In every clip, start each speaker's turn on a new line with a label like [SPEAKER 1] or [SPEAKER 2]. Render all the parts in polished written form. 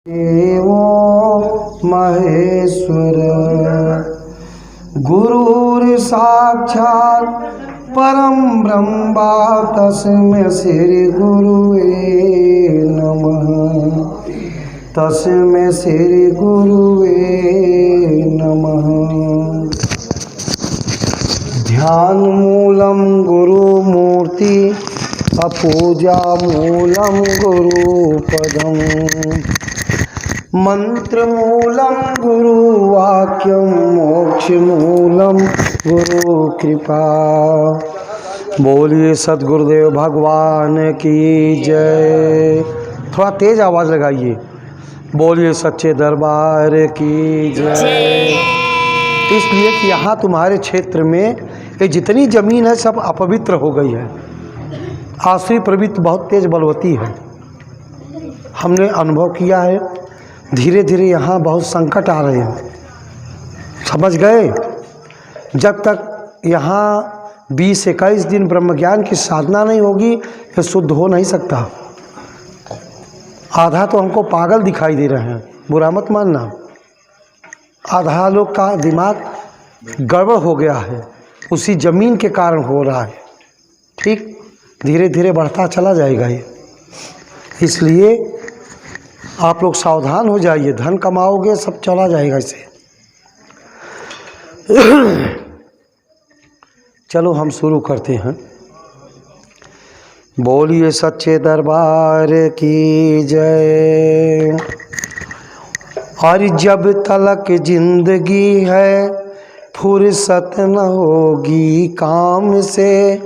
[SPEAKER 1] देवो महेश्वर गुरुर् साक्षात् परम ब्रह्म तस्मै श्री गुरुवे नमः। तस्मै श्री गुरुवे नमः। ध्यान मूलम गुरुमूर्ति अपूजा मूलम गुरुपदम मंत्र मूलम गुरुवाक्यम मोक्ष मूलम गुरु कृपा। बोलिए सद्गुरुदेव भगवान की जय। थोड़ा तेज आवाज़ लगाइए। बोलिए सच्चे दरबार की जय। इसलिए कि यहाँ तुम्हारे क्षेत्र में ये जितनी ज़मीन है सब अपवित्र हो गई है। आसुरी प्रवृत्ति बहुत तेज बलवती है। हमने अनुभव किया है। धीरे धीरे यहाँ बहुत संकट आ रहे हैं, समझ गए। जब तक यहाँ 20-21 दिन ब्रह्मज्ञान की साधना नहीं होगी ये शुद्ध हो नहीं सकता। आधा तो हमको पागल दिखाई दे रहे हैं, बुरा मत मानना। आधा लोग का दिमाग गड़बड़ हो गया है, उसी ज़मीन के कारण हो रहा है। ठीक, धीरे धीरे बढ़ता चला जाएगा ये। इसलिए आप लोग सावधान हो जाइए। धन कमाओगे सब चला जाएगा इसे। चलो हम शुरू करते हैं। बोलिए सच्चे दरबार की जय। और जब तलक जिंदगी है फुर्सत न होगी काम से।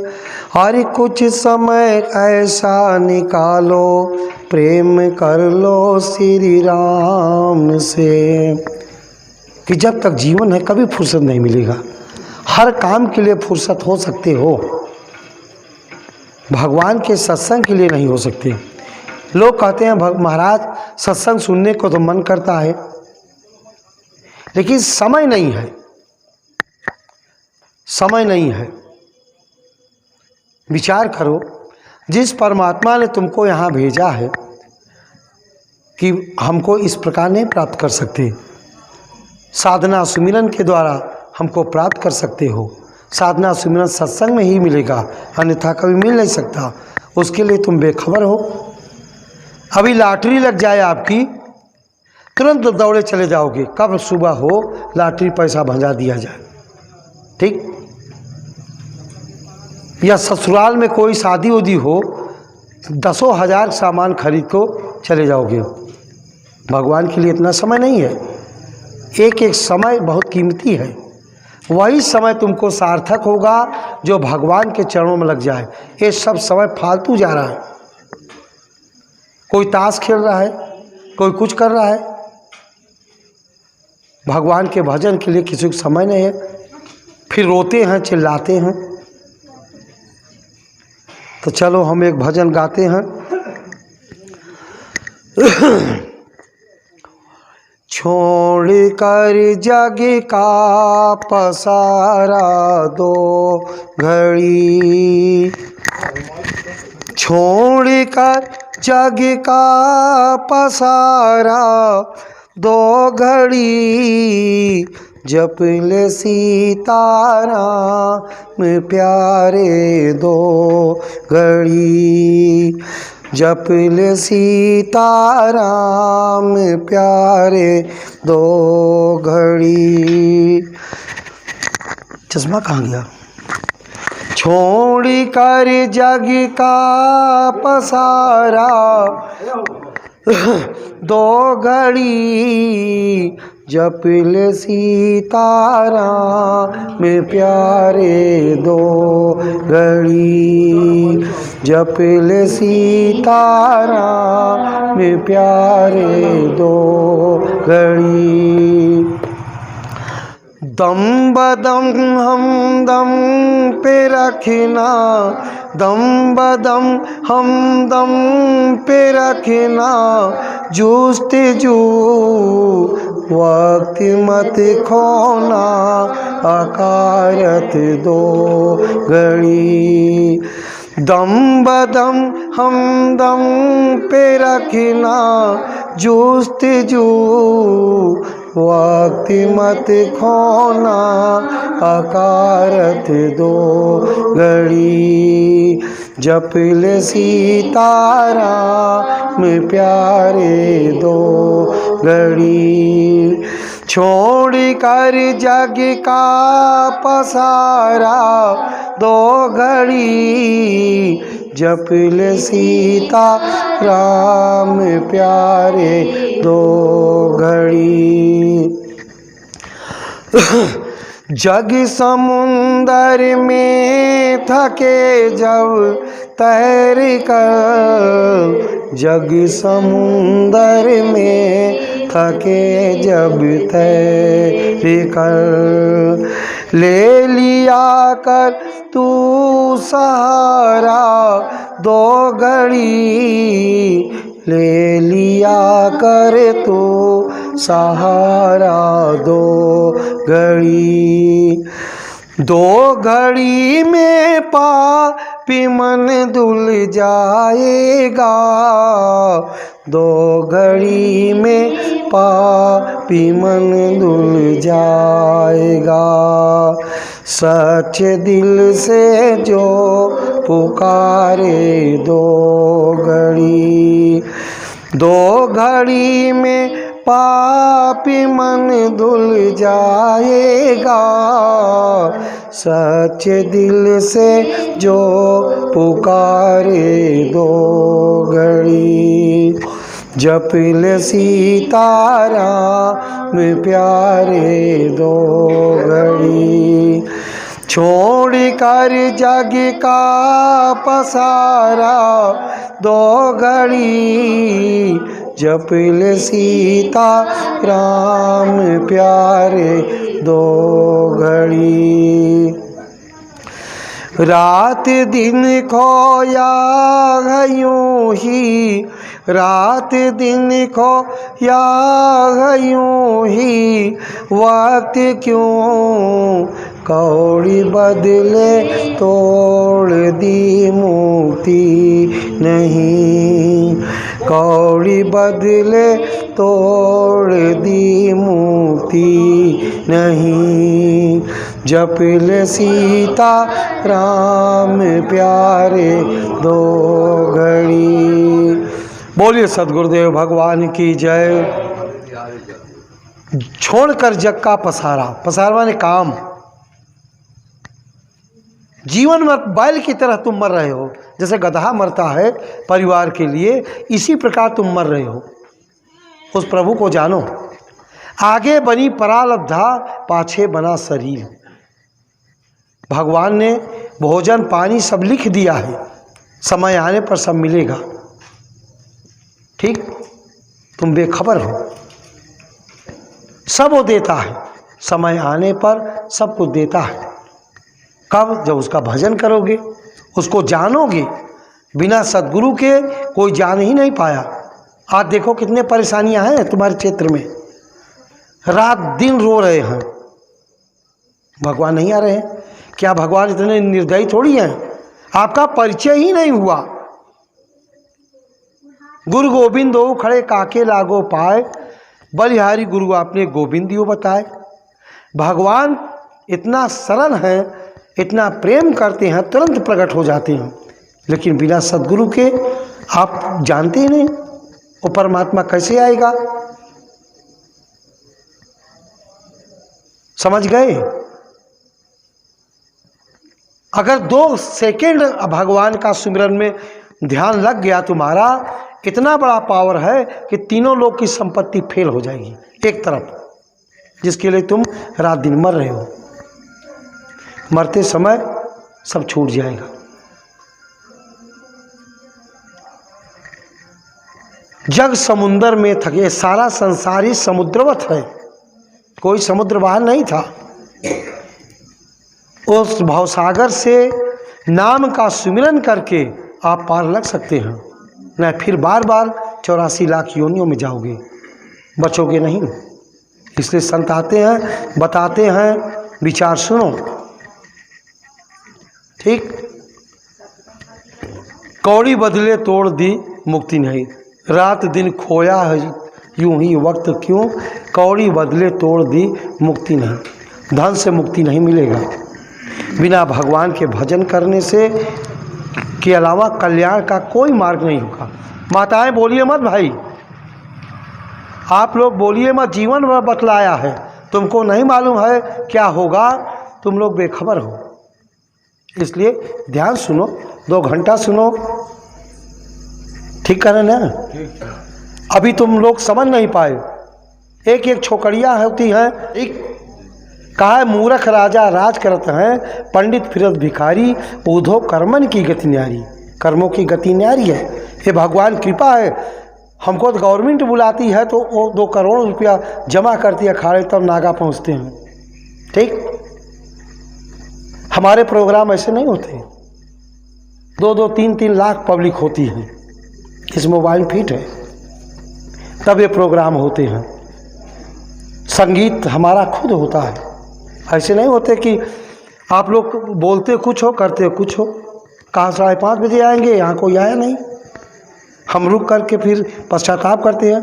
[SPEAKER 1] हर कुछ समय ऐसा निकालो प्रेम कर लो श्री राम से। कि जब तक जीवन है कभी फुर्सत नहीं मिलेगा। हर काम के लिए फुर्सत हो सकते हो, भगवान के सत्संग के लिए नहीं हो सकते। लोग कहते हैं महाराज सत्संग सुनने को तो मन करता है लेकिन समय नहीं है। समय नहीं है। विचार करो, जिस परमात्मा ने तुमको यहाँ भेजा है कि हमको इस प्रकार नहीं प्राप्त कर सकते। साधना सुमिरन के द्वारा हमको प्राप्त कर सकते हो। साधना सुमिरन सत्संग में ही मिलेगा, अन्यथा कभी मिल नहीं सकता। उसके लिए तुम बेखबर हो। अभी लॉटरी लग जाए आपकी, तुरंत दौड़े चले जाओगे। कब सुबह हो लॉटरी पैसा भंजा दिया जाए। ठीक, या ससुराल में कोई शादी उदी हो, 10,000 सामान खरीद को चले जाओगे। भगवान के लिए इतना समय नहीं है। एक एक समय बहुत कीमती है। वही समय तुमको सार्थक होगा जो भगवान के चरणों में लग जाए। ये सब समय फालतू जा रहा है। कोई ताश खेल रहा है, कोई कुछ कर रहा है। भगवान के भजन के लिए किसी को समय नहीं है। फिर रोते हैं, चिल्लाते हैं। तो चलो हम एक भजन गाते हैं। छोड़ कर जग का पसारा दो घड़ी। छोड़ कर जग का पसारा दो घड़ी। जप ले सीताराम प्यारे दो घड़ी। जप ले सीताराम प्यारे दो घड़ी। चश्मा कहाँ गया? छोड़ कर जग का पसारा दो घड़ी। जप ले सीताराम प्यारे दो घड़ी। जप ले सीताराम प्यारे दो घड़ी। दम बदम हम दम पे रखना। दम बदम हम दम पे रखना। जूस्तजू वक्त मत खोना। अकारत दो घड़ी। दम बदम हम दम पे रखना। जुस्तजू वक्त मत खोना अकारत दो घड़ी जप ले सीताराम प्यारे दो घड़ी छोड़ कर जग का पसारा दो घड़ी जप ले सीता राम प्यारे दो घड़ी जग समुंदर में थके जब तैर कर जग समुंदर में थके जब तैर कर ले लिया कर तू सहारा दो घड़ी ले लिया कर तू सहारा दो घड़ी दो घड़ी में पापी मन धुल जाएगा दो घड़ी में पापी मन धुल जाएगा सच्चे दिल से जो पुकारे दो घड़ी में पापी मन धुल जाएगा सच्चे दिल से जो पुकारे दो घड़ी जप ले सीताराम प्यारे दो घड़ी छोड़ कर जग का पसारा दो घड़ी जप ले सीता राम प्यारे दो घड़ी रात दिन खोया है यूं ही रात दिन खोया है यूं ही वक्त क्यों कौड़ी बदले तोड़ दी मुक्ति नहीं कौड़ी बदले तोड़ दी मुक्ति नहीं जप ले सीता राम प्यारे दो घड़ी। बोलिए सद्गुरुदेव भगवान की जय। छोड़कर जग का पसारा, पसारा माने काम। जीवन में बैल की तरह तुम मर रहे हो, जैसे गधा मरता है परिवार के लिए, इसी प्रकार तुम मर रहे हो। उस प्रभु को जानो। आगे बनी परालब्धा, पाछे बना शरीर। भगवान ने भोजन पानी सब लिख दिया है, समय आने पर सब मिलेगा। ठीक, तुम बेखबर हो, सब वो देता है, समय आने पर सब कुछ देता है। कब? जब उसका भजन करोगे, उसको जानोगे। बिना सद्गुरु के कोई जान ही नहीं पाया। आज देखो कितने परेशानियां हैं तुम्हारे क्षेत्र में, रात दिन रो रहे हैं, भगवान नहीं आ रहे हैं। क्या भगवान इतने निर्दयी थोड़ी हैं? आपका परिचय ही नहीं हुआ। गुरु गोविंद दो खड़े काके लागो पाए, बलिहारी गुरु आपने गोविंद दियो बताए। भगवान इतना सरल है, इतना प्रेम करते हैं, तुरंत प्रकट हो जाते हैं। लेकिन बिना सद्गुरु के आप जानते ही नहीं वो परमात्मा कैसे आएगा। समझ गए? अगर 2 सेकेंड भगवान का सिमरन में ध्यान लग गया तुम्हारा, इतना बड़ा पावर है कि तीनों लोग की संपत्ति फेल हो जाएगी एक तरफ, जिसके लिए तुम रात दिन मर रहे हो। मरते समय सब छूट जाएगा। जग समुंदर में थके, सारा संसार ही समुद्रवत है, कोई समुद्र बाहर नहीं था। उस भवसागर से नाम का सुमिरन करके आप पार लग सकते हैं, न फिर बार बार 84 लाख योनियों में जाओगे, बचोगे नहीं। इसलिए संत आते हैं, बताते हैं, विचार सुनो। ठीक, कौड़ी बदले तोड़ दी मुक्ति नहीं। रात दिन खोया है यूं ही वक्त क्यों कौड़ी बदले तोड़ दी मुक्ति नहीं। धन से मुक्ति नहीं मिलेगा, बिना भगवान के भजन करने से के अलावा कल्याण का कोई मार्ग नहीं होगा। माताएं बोलिए मत भाई, आप लोग बोलिए मत, जीवन भर बतलाया है, तुमको नहीं मालूम है क्या होगा, तुम लोग बेखबर हो। इसलिए ध्यान सुनो, 2 घंटा सुनो, ठीक करें ना। अभी तुम लोग समझ नहीं पाए, एक एक छोकरियाँ होती हैं। एक कहा है मूर्ख राजा राज करत हैं, पंडित फिरत भिखारी, ऊधो कर्मन की गति न्यारी। कर्मों की गति न्यारी है, ये भगवान कृपा है। हमको तो गवर्नमेंट बुलाती है तो वो 2 करोड़ रुपया जमा करती है अखाड़े, तब नागा पहुँचते हैं। ठीक, हमारे प्रोग्राम ऐसे नहीं होते, 2-2, 3-3 लाख पब्लिक होती है, इस मोबाइल फिट है तब ये प्रोग्राम होते हैं। संगीत हमारा खुद होता है, ऐसे नहीं होते कि आप लोग बोलते कुछ हो करते कुछ हो। कहाँ 5:30 बजे आएंगे, यहाँ कोई आया नहीं, हम रुक करके फिर पश्चाताप करते हैं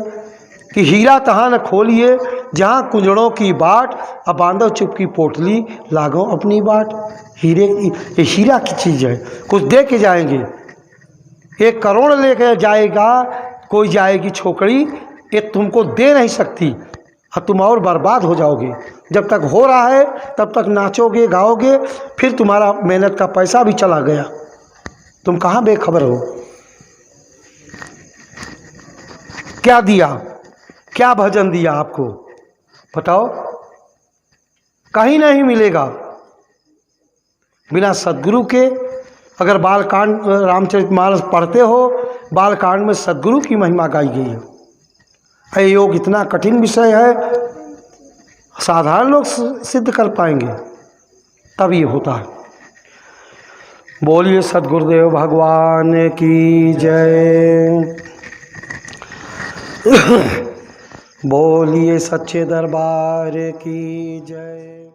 [SPEAKER 1] कि हीरा तहाँ न खोलिए जहाँ कुंजड़ों की बाट, अब बांधो चुप की पोटली लागो अपनी बाट। हीरे, ये हीरा की चीज़ है, कुछ दे के जाएंगे। 1 करोड़ लेके जाएगा कोई, जाएगी छोकरी, ये तुमको दे नहीं सकती और तुम और बर्बाद हो जाओगे। जब तक हो रहा है तब तक नाचोगे गाओगे, फिर तुम्हारा मेहनत का पैसा भी चला गया, तुम कहाँ बेखबर हो। क्या दिया, क्या भजन दिया आपको, बताओ, कहीं नहीं मिलेगा। बिना सद्गुरु के, अगर बालकांड रामचरितमानस पढ़ते हो, बालकांड में सद्गुरु की महिमा गाई गई है। ये योग इतना कठिन विषय है, साधारण लोग सिद्ध कर पाएंगे, तब ये होता है। बोलिए सद्गुरुदेव भगवान की जय। बोलिए सच्चे दरबार की जय।